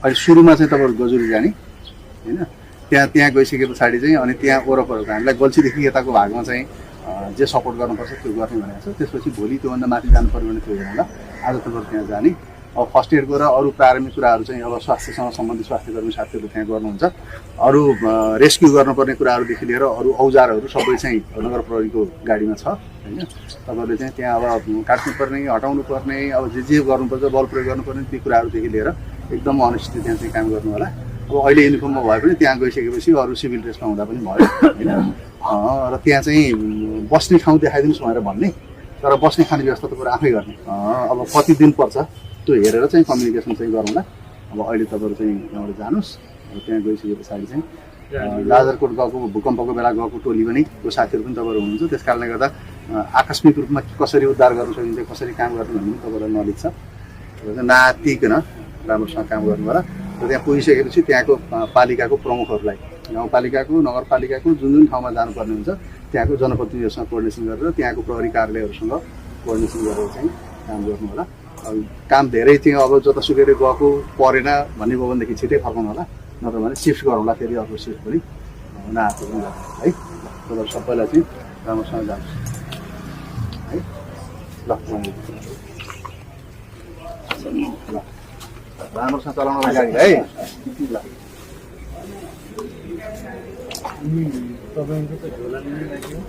अहिले सुरुमा चाहिँ तपाईँहरू गजुरी जाने होइन, त्यहाँ गइसके पछाडि चाहिँ अनि त्यहाँ वरपरको हामीलाई गल्छीदेखि यताको भागमा चाहिँ जे सपोर्ट गर्नुपर्छ त्यो गर्ने भनेको छ। त्यसपछि भोलि त्योभन्दा माथि जानु पर्यो भने त्यो हेरौँला। आज तपाईँहरू त्यहाँ जाने। अब फर्स्ट एडको र अरू प्रारम्भिक कुराहरू चाहिँ अब स्वास्थ्यसँग सम्बन्धित स्वास्थ्यकर्मी साथीहरू त्यहाँ गर्नुहुन्छ। अरू रेस्क्यु गर्नुपर्ने कुराहरूदेखि लिएर अरू औजारहरू सबै चाहिँ नगर प्रहरीको गाडीमा छ होइन। तपाईँहरूले चाहिँ त्यहाँ अब काट्नुपर्ने, हटाउनु पर्ने, अब जे गर्नुपर्छ, बल प्रयोग गर्नुपर्ने ती कुराहरूदेखि लिएर एकदम अनेस्टली त्यहाँ चाहिँ काम गर्नु होला। अब अहिले युनिफर्ममा भए पनि त्यहाँ गइसकेपछि अरू सिभिल ड्रेसमा हुँदा पनि भयो होइन। र त्यहाँ चाहिँ बस्ने ठाउँ देखाइदिनुहोस् भनेर भन्ने, तर बस्ने खाने व्यवस्था तपाईँहरू आफै गर्ने। अब कति दिन पर्छ त्यो हेरेर चाहिँ कम्युनिकेसन चाहिँ गरौँला। अब अहिले तपाईँहरू चाहिँ त्यहाँबाट जानुहोस्। अब त्यहाँ गइसके पछाडि चाहिँ जाजरकोट गएको भूकम्पको बेला गएको टोली पनि त्यो साथीहरू पनि तपाईँहरू हुनुहुन्छ। त्यस कारणले गर्दा आकस्मिक रूपमा कसरी उद्धार गर्न सकिन्छ, कसरी काम गर्ने भन्ने पनि तपाईँहरूलाई नलेज छ। नातिकन राम्रोसँग काम गर्नु होला। र त्यहाँ पुगिसकेपछि त्यहाँको पालिकाको प्रमुखहरूलाई, गाउँपालिकाको, नगरपालिकाको जुन जुन ठाउँमा जानुपर्ने हुन्छ त्यहाँको जनप्रतिनिधिहरूसँग कोअर्डिनेसन गरेर त्यहाँको प्रहरी कार्यालयहरूसँग कोअर्डिनेसन गरेर चाहिँ काम गर्नु होला। काम धेरै चाहिँ अब जतासुकै गएको परेन भन्ने भयो भनेदेखि छिटै फर्काउनु होला, नत्र भने सिफ्ट गरौँला, फेरि अर्को सिफ्ट पनि हुन आएको पनि गर्नु है। तपाईँहरू सबैलाई चाहिँ राम्रोसँग जानुहोस् है। ल राम्रोसँग चलाउन गाडी है। ल तपाईँको त झोला नै लाग्यो।